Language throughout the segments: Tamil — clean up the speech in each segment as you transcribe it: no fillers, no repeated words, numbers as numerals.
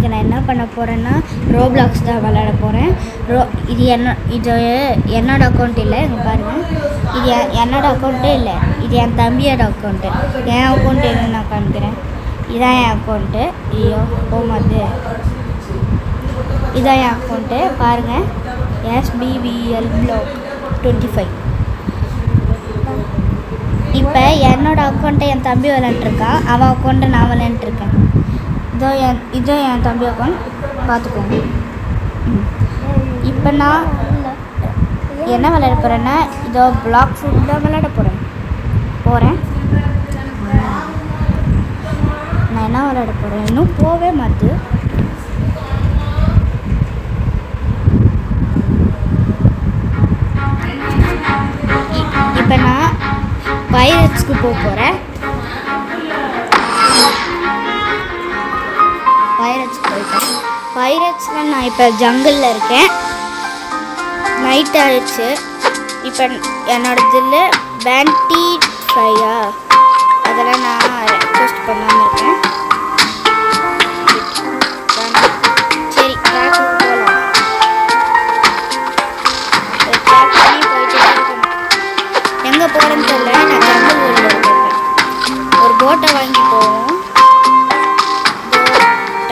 நான் என்ன பண்ண போகிறேன்னா ரோப்ளாக்ஸ் தான் விளையாட போகிறேன். இது என்னோட அக்கௌண்ட் இல்லை, இங்கே பாருங்கள். இது என்னோட அக்கௌண்ட்டே இல்லை, இது என் தம்பியோட அக்கௌண்ட்டு. என் அக்கௌண்ட் என்னன்னு நான் காமிக்கிறேன். இதான் என் அக்கௌண்ட்டு. ஐயோ போமாது. இதான் என் அக்கௌண்ட்டு பாருங்கள். SBVL Block 25. இப்போ என்னோடய அக்கௌண்ட்டை என் தம்பி விளையாண்டுருக்கான், அவன் அக்கௌண்ட்டை நான் விளையாண்டுருக்கேன். இதோ என் தம்பி அக்கௌண்ட் பார்த்துக்கோங்க. இப்போ நான் என்ன விளையாட போகிறேன்னா இதோ பிளாக் ஃபுட் தான் விளையாட போகிறேன். நான் என்ன விளையாட போகிறேன் இன்னும் போவே மாட்டேது. இப்போ நான் பைரட்ஸ்க்கு போகிறேன். பைரட்ஸில் நான் இப்போ ஜங்கிளில் இருக்கேன். நைட் ஆகிடுச்சு. இப்போ என்னோடதில் பேண்டி ஃப்ரையா அதெல்லாம் நான் ரெக்வஸ்ட் பண்ணாமல் இருக்கேன். சரி ட்ராக்கு போகலாம். ட்ராக் பண்ணி போயிட்டு எங்கே போகிறேன்னு தெரியல. நான் ஜங்கிள் ஊரில் இருக்கேன். ஒரு போட்டை வாங்கி போவோம்.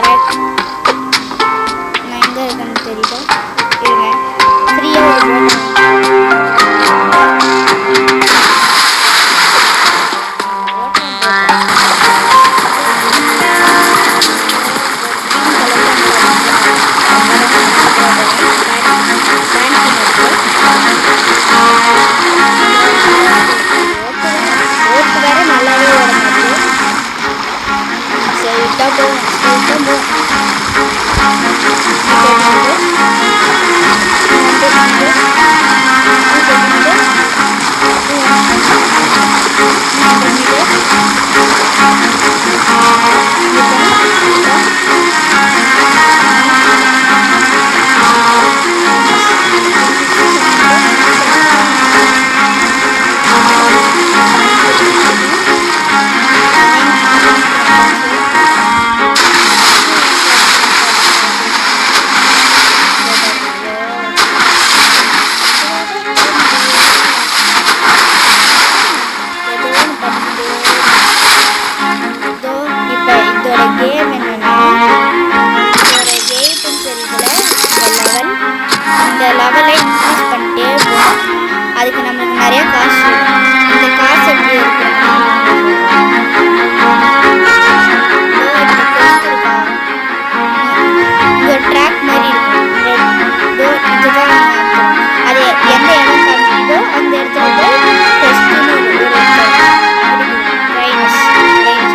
ட்ராக் நான் எங்கே இருக்கேன்னு தெரியல. இருங்க ஃப்ரீயாக ஒரு போட்டை லெவலை இன்க்ரீஸ் பண்ணிட்டே போகும். அதுக்கு நம்மளுக்கு நிறைய காசு. இந்த காசு எப்படி இருக்கு ஒரு ட்ராக் மாதிரி இருக்கும். இதுதான் அது எந்த இடம் காமிக்குதோ அந்த இடத்துல போய் டெஸ்ட்னு ஒரு ப்ரைஸ்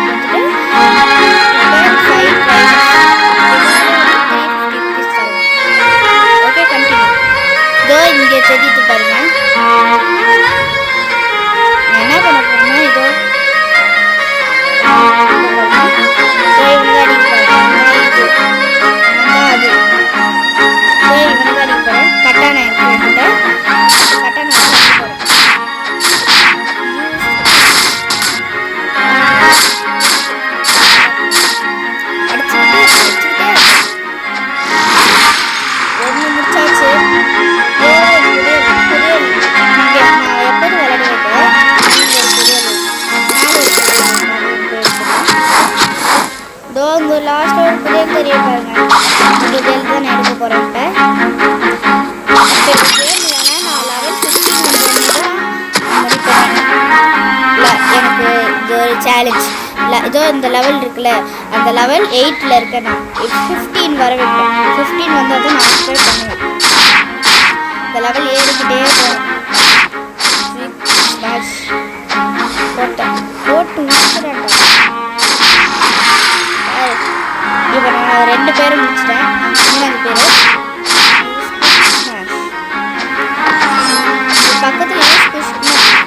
கொடுத்துட்டு இங்கே தெரியுது பாருங்க. என்ன பண்ண போறேன்னா இதோ கட்டான கட்டான ஒன்று முடிச்சாச்சு. இங்கே லாஸ்ட் ஒரு புதிய தெரிய பாருங்க. இந்த கேள்வி தான் நான் எடுக்க போகிறேன். இப்போ கேம் இல்லைன்னா நான் லெவல் 15 எனக்கு இது ஒரு சேலஞ்ச் இல்லை. இதோ இந்த லெவல் இருக்குல்ல, அந்த லெவல் 8ல் இருக்கேன். நான் 15 வர வைப்பேன். 15 வந்தால் தான் நான் சப்ஸ்கிரைப் பண்ணுவேன். இந்த லெவல் ஏறிக்கிட்டே போகிறேன். போட்டு முடிச்சுறேன்டா. இப்போ நான் 2 பேரும் முடிச்சிட்டேன். 3 பேர் பக்கத்தில்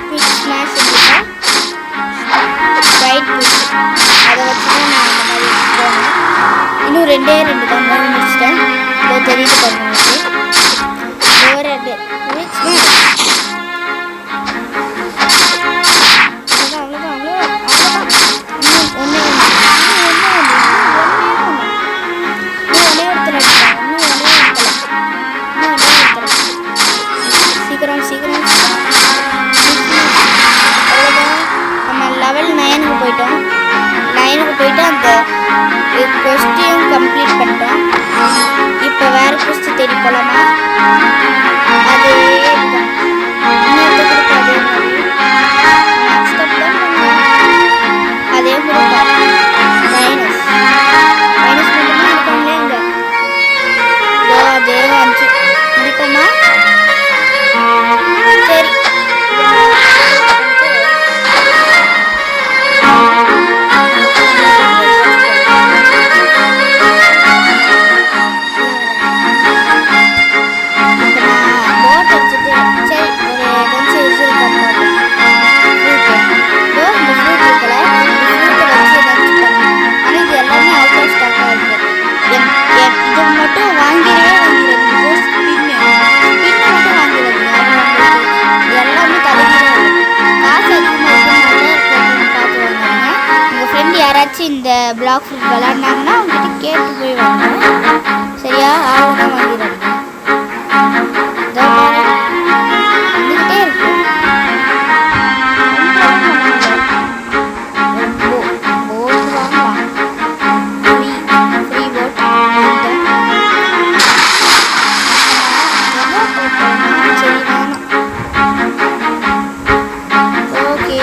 குவிக் ஸ்மாஷ் இருக்கா ரைட் புஷ் அதை வச்சு தான் நான் அந்த மாதிரி போனேன். இன்னும் 2 தான் 3 முடிச்சிட்டேன். இதோ தெரியுது பண்ணுங்க. ஒரு 2 குவிக் ஸ்மாஷ் போயிட்டு அந்த கொஸ்டியும் கம்ப்ளீட் பண்ணிட்டோம். இப்போ வேற கொஸ்டின் தேடி போகலாமா? அதே இதுதான். இன்னொரு குரூப் அதே மாதிரி நெக்ஸ்ட் ஸ்டெப் தான் அதே குரூப் மைனஸ் மட்டும்தான் இருக்காங்களே இங்கே. அதே அஞ்சு முடிப்போமா? சரி இந்த பிளாக் ஃப்ரூட் விளாட்னாங்கன்னா அவங்ககிட்ட கேட்டு போய் வாங்க. சரியா? அவங்க தான் வாங்கிடுறாங்க. வந்துக்கிட்டே இருக்கு. போட் வாங்கலாம். Free boat. சரி வேணாம். ஓகே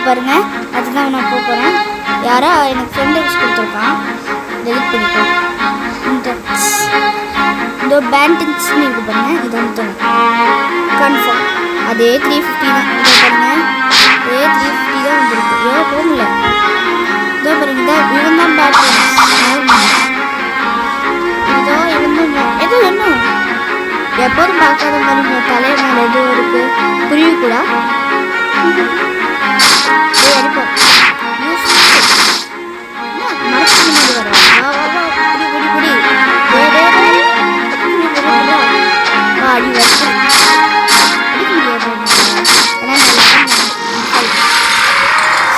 பாருங்க, அதுதான் நான் போக போகிறேன். யாரோ எனக்கு ஃப்ரெண்ட் லிஸ்ட் கொடுத்துருக்கான், டெலிட் பண்ணிப்போம். இந்த பேண்டிங்ஸ்னு இருக்கு பாருங்க, இது வந்து கன்ஃபார்ம் அதே 350 தான். இதை பாருங்க, அதே 350 தான் வந்துருக்கு. ஏன் போகல? இதோ பாருங்க, இவன் தான் பேட்டிங்ஸ். இதோ இவன் தான் ஏதோ என்ன எப்போதும் பார்க்காத மாதிரி தலையை மேலே ஏதோ இருக்கு. புரியும் கூட அடிப்போம். மரத்துக்கு முன்னாடி வர புடி புடி அடி வச்சு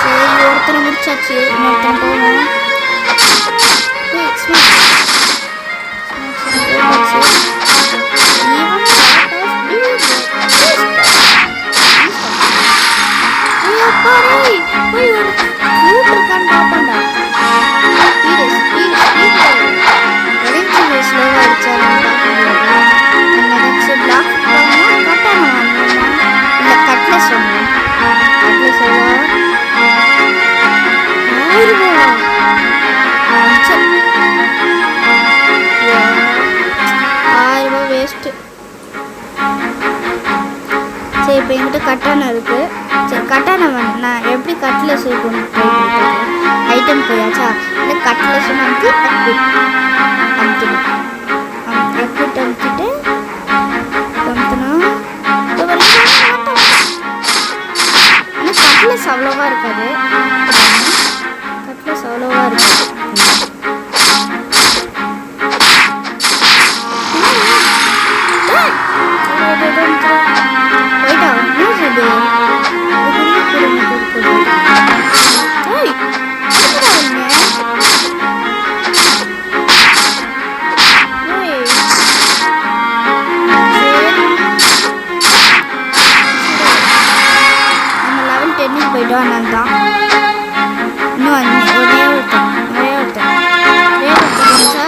சரி, ஒருத்தனை முடிச்சாச்சு. இன்னொருத்தன் போகணும். போய் ஒரு ஃப்ரூட் இருக்கான்னு பார்ப்போம்டா. ஸ்லோவாக அடிச்சாலும் பார்க்க முடியாது. நம்ம பிளாக் வாங்கணும், கட்டான வாங்கணுமா இல்லை கட்லஸ் வாங்கணும்? கட்லஸ் எவ்வளோ? 1000 ரூபா. சரி 1000 ரூபா வேஸ்ட்டு. சரி, இப்போ என்கிட்ட கட்டான இருக்குது. சரி, கட்டான நான் எப்படி கட்லஸ் கொண்டு ட்ரை பண்ணிட்டு ஐட்டம் போயாச்சா? இல்லை கட்லஸ் நமக்கு எக்விட் அமுத்திடும். எக்விட் அமுத்திட்டு அமுத்தினா ஆனால் கட்லஸ் அவ்வளோவா இருக்காது. கட்லஸ் அவ்வளோவா இருக்காது. போயிட்டா இது போயிட்டோம். அதனால தான் இன்னும் ஒரே ஒருத்தன் என் தம்பி என்ன சொல்றாங்க?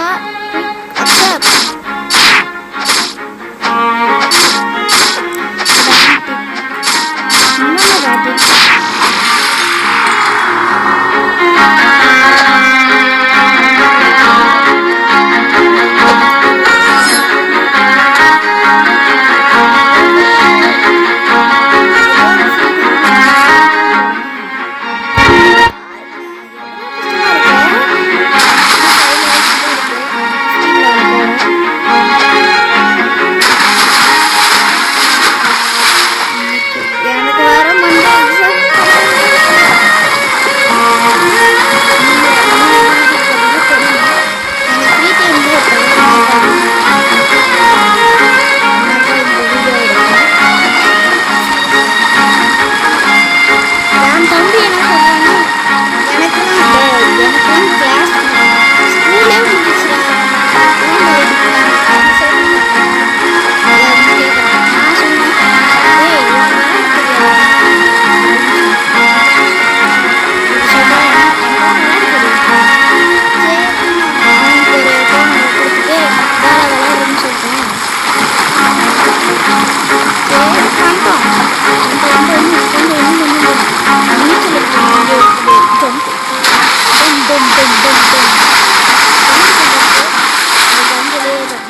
டும் டும் டும் டும்.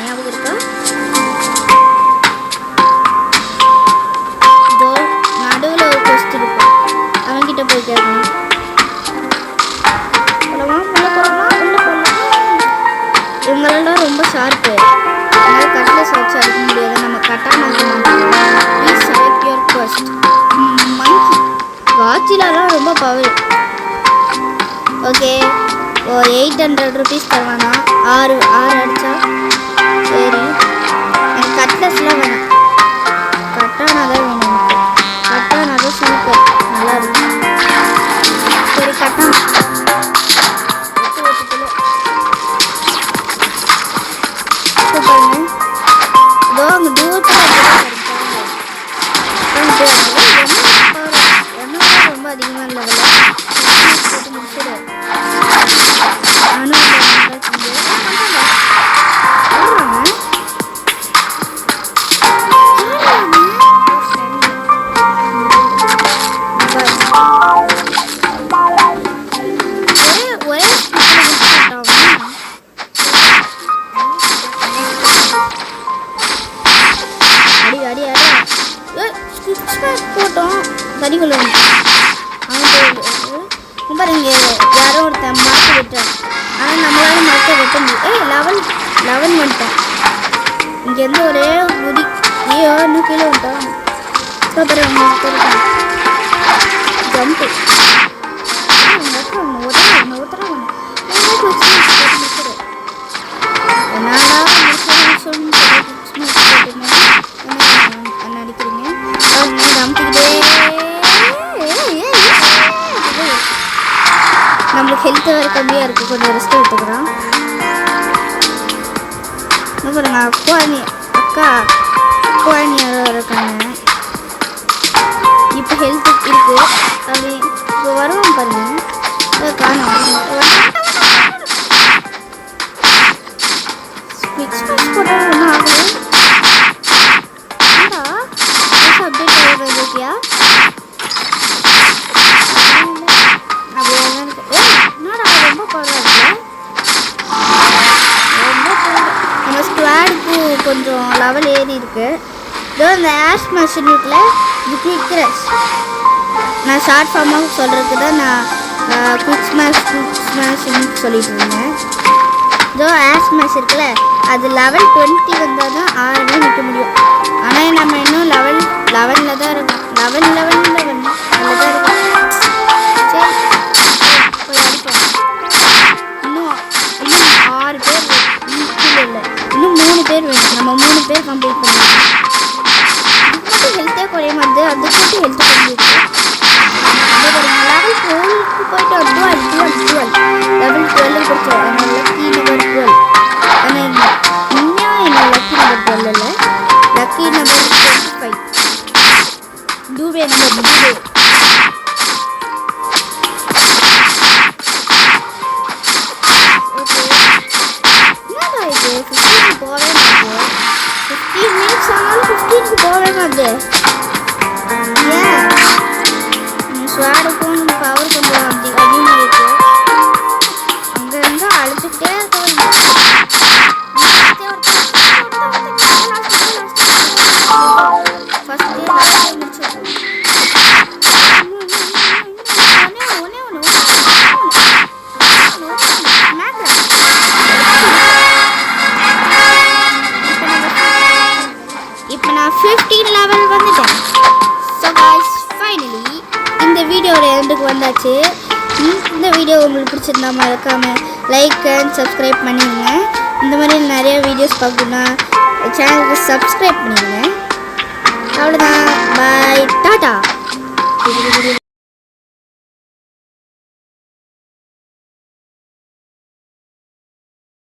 ஞாபகம் இருக்கா? இதோ நடுவில் ஒரு கொஸ்ட் இருக்கும், அவன்கிட்ட போய் கேட்கணும். இவங்களெல்லாம் ரொம்ப ஷார்ப்பு, அதனால கட்லஸ் வச்சு அடிக்க முடியாது. நம்ம கட்டானா ப்ளீஸ் செலக்ட் யுவர் கொஸ்ட். மங்கி காட்சிலாம் ரொம்ப பவர். Okay, 800 rupees தருவானா? 6 அடிச்சா சரி. எனக்கு கட்லஸ்லாம் வேணாம், கட்டானா தான் வேணும். எனக்கு கட்டானா தான் சூப்பர், நல்லா இருக்கும். சரி கட்டானா பாருங்க. இதோ அங்கே தூரத்தில் ரொம்ப அதிகமாக லெவலில் போட்டு முடிச்சிடும். போட்டோம் கறிக்குள்ள பாருங்க, யாரோ ஒருத்தன் மரத்தை வெட்டான், ஆனால் நம்மளால மரத்தை வெட்ட முடியும். 11 வந்துட்டேன். இங்கேருந்து ஒரே குதி. ஐயோ இன்னும் கீழே வந்துட்டோம். பாருங்க ஜம்பு நடிக்கிறீங்க நம்மளுக்கு ஹெல்த் வேறு கம்மியாக இருக்குது, கொஞ்சம் ரெஸ்ட் எடுத்துக்கிறோம். பாருங்க அக்கா யாரோ இருக்காங்க. இப்போ ஹெல்த் இருக்குது, அப்படி இப்போ வருவோம் பாருங்க. காணும் போட்டால் ஒன்றும் ஆகலை. அப்டேட் ஆகியா? ரொம்ப பரவாயில்ல. நம்ம ஸ்குவாடுக்கு கொஞ்சம் லெவல் ஏறி இருக்கு. இதோ இந்த ஆஷ் மிஷின் இருக்குல்ல, இது குயிக் ரஷ். நான் ஷார்ட் ஃபார்மாக சொல்கிறதுக்கு தான் நான் குயிக் ஸ்மாஷ்ன்னு சொல்லிட்டு இருந்தேன். இதோ ஆஷ் மேஷ் இருக்குல்ல, அது லெவல் 20 வந்தால் தான் 6 நிற்க முடியும். ஆனால் நம்ம இன்னும் லெவலில் தான் இருக்கோம். 11 அதில் தான் இருக்கோம். சரி போய் அடிப்போம். இன்னும் 6 பேர் இல்லை, இன்னும் 3 பேர் வேணும். நம்ம 3 பேர் கம்ப்ளீட் பண்ணலாம். இதுக்கு ஹெல்த்தே குறைய மாட்டேது, அதுக்கு ஹெல்த் பண்ணிருக்கு. லெவல் 12க்கு போயிட்டு டுவெல் லெவல் 12 கொடுத்தோம். என்னோட லக்கி நம்பர் 12. ஆனால் இன்னும் என்னோட லக்கி நம்பர் 12 இல்லை, லக்கி நம்பர் 25. டூவே நம்பர் டூவே. ஓகே, என்னடா இது 15 போகவே மாட்டேது. 15 மினிட்ஸ் ஆனாலும் 15க்கு போகவே மாட்டேது. ஏன் ஸ்வாடுக்கும் பவர் கொஞ்சம் அதிகமாக இருக்கு. அங்கேருந்து அழுதுகிட்டே இருக்க. இப்போ நான் 15 லெவல் வந்துட்டேன். ஸோ गाइस ஃபைனலி இந்த வீடியோட எண்டுக்கு வந்தாச்சு. இந்த வீடியோ உங்களுக்கு பிடிச்சிருந்தா மறக்காம லைக் அண்ட் சப்ஸ்கிரைப் பண்ணிடுங்க. இந்த மாதிரி நிறைய வீடியோஸ் பார்க்கணுன்னா சேனலுக்கு சப்ஸ்கிரைப் பண்ணிடுங்க.